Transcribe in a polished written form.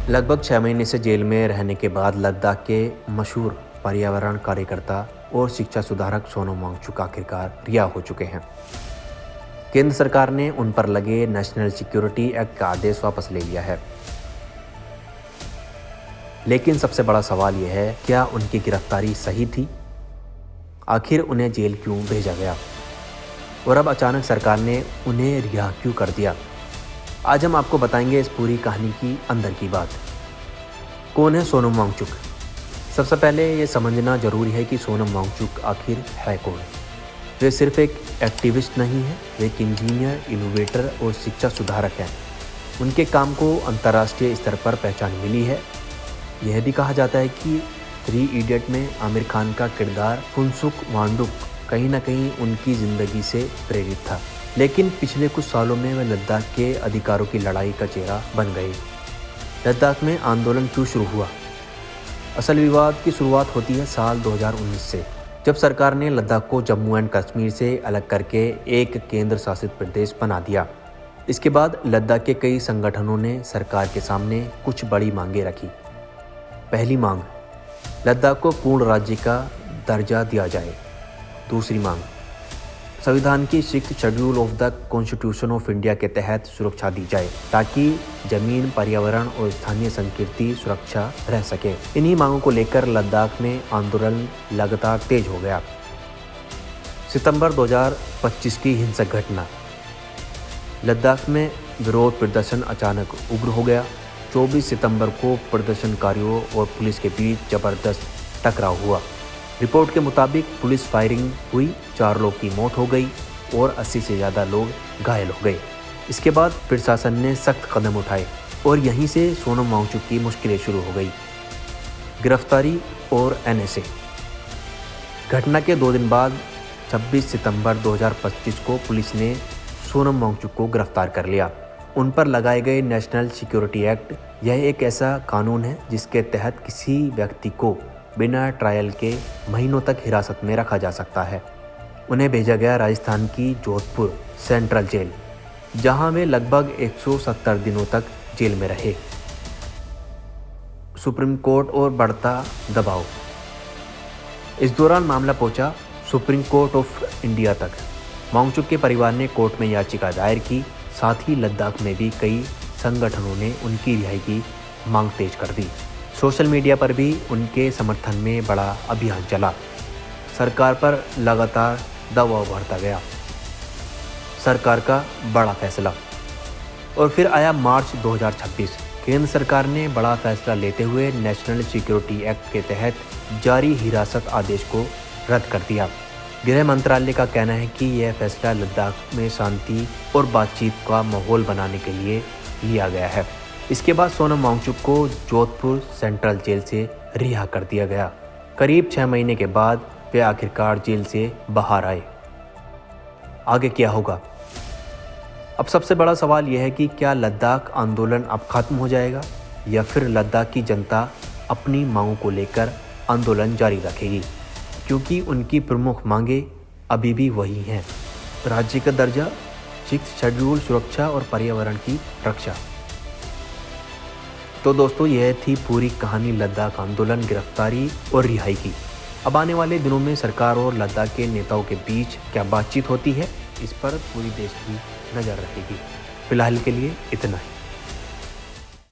लगभग 6 महीने से जेल में रहने के बाद लद्दाख के मशहूर पर्यावरण कार्यकर्ता और शिक्षा सुधारक सोनम वांगचुक आखिरकार रिहा हो चुके हैं। केंद्र सरकार ने उन पर लगे नेशनल सिक्योरिटी एक्ट का आदेश वापस ले लिया है। लेकिन सबसे बड़ा सवाल यह है, क्या उनकी गिरफ्तारी सही थी? आखिर उन्हें जेल क्यों भेजा गया और अब अचानक सरकार ने उन्हें रिहा क्यों कर दिया? आज हम आपको बताएंगे इस पूरी कहानी की अंदर की बात। कौन है सोनम वांगचुक? सबसे पहले ये समझना जरूरी है कि सोनम वांगचुक आखिर है कौन। वे सिर्फ एक एक्टिविस्ट नहीं है, वे एक इंजीनियर, इनोवेटर और शिक्षा सुधारक हैं। उनके काम को अंतर्राष्ट्रीय स्तर पर पहचान मिली है। यह भी कहा जाता है कि 3 इडियट में आमिर खान का किरदार फुनसुक वांगचुक कहीं ना कहीं उनकी ज़िंदगी से प्रेरित था। लेकिन पिछले कुछ सालों में वे लद्दाख के अधिकारों की लड़ाई का चेहरा बन गए। लद्दाख में आंदोलन क्यों शुरू हुआ? असल विवाद की शुरुआत होती है साल 2019 से, जब सरकार ने लद्दाख को जम्मू एंड कश्मीर से अलग करके एक केंद्र शासित प्रदेश बना दिया। इसके बाद लद्दाख के कई संगठनों ने सरकार के सामने कुछ बड़ी मांगें रखी। पहली मांग, लद्दाख को पूर्ण राज्य का दर्जा दिया जाए। दूसरी मांग, संविधान की 6th schedule of the constitution of India के तहत सुरक्षा दी जाए ताकि जमीन, पर्यावरण और स्थानीय संस्कृति सुरक्षा रह सके। इन्हीं मांगों को लेकर लद्दाख में आंदोलन लगातार तेज हो गया। सितंबर 2025 की हिंसक घटना। लद्दाख में विरोध प्रदर्शन अचानक उग्र हो गया। 24 सितंबर को प्रदर्शनकारियों और पुलिस के बीच जबरदस्त टकराव हुआ। रिपोर्ट के मुताबिक पुलिस फायरिंग हुई, 4 लोग की मौत हो गई और 80 से ज़्यादा लोग घायल हो गए। इसके बाद प्रशासन ने सख्त कदम उठाए और यहीं से सोनम वांगचुक की मुश्किलें शुरू हो गई। गिरफ्तारी और NSA। घटना के 2 दिन बाद 26 सितंबर 2025 को पुलिस ने सोनम वांगचुक को गिरफ्तार कर लिया। उन पर लगाए गए नेशनल सिक्योरिटी एक्ट, यह एक ऐसा कानून है जिसके तहत किसी व्यक्ति को बिना ट्रायल के महीनों तक हिरासत में रखा जा सकता है। उन्हें भेजा गया राजस्थान की जोधपुर सेंट्रल जेल, जहां वे लगभग 170 दिनों तक जेल में रहे। सुप्रीम कोर्ट और बढ़ता दबाव। इस दौरान मामला पहुंचा सुप्रीम कोर्ट ऑफ इंडिया तक। वांगचुक के परिवार ने कोर्ट में याचिका दायर की। साथ ही लद्दाख में भी कई संगठनों ने उनकी रिहाई की मांग तेज कर दी। सोशल मीडिया पर भी उनके समर्थन में बड़ा अभियान चला। सरकार पर लगातार दबाव बढ़ता गया। सरकार का बड़ा फैसला। और फिर आया मार्च 2026। केंद्र सरकार ने बड़ा फैसला लेते हुए नेशनल सिक्योरिटी एक्ट के तहत जारी हिरासत आदेश को रद्द कर दिया। गृह मंत्रालय का कहना है कि यह फैसला लद्दाख में शांति और बातचीत का माहौल बनाने के लिए लिया गया है। इसके बाद सोनम वांगचुक को जोधपुर सेंट्रल जेल से रिहा कर दिया गया। करीब 6 महीने के बाद वे आखिरकार जेल से बाहर आए। आगे क्या होगा? अब सबसे बड़ा सवाल यह है कि क्या लद्दाख आंदोलन अब खत्म हो जाएगा या फिर लद्दाख की जनता अपनी मांगों को लेकर आंदोलन जारी रखेगी, क्योंकि उनकी प्रमुख मांगें अभी भी वही हैं: राज्य का दर्जा, 6th शेड्यूल, सुरक्षा और पर्यावरण की रक्षा। तो दोस्तों, यह थी पूरी कहानी लद्दाख आंदोलन, गिरफ्तारी और रिहाई की। अब आने वाले दिनों में सरकार और लद्दाख के नेताओं के बीच क्या बातचीत होती है, इस पर पूरी देश की नज़र रहेगी। फिलहाल के लिए इतना ही।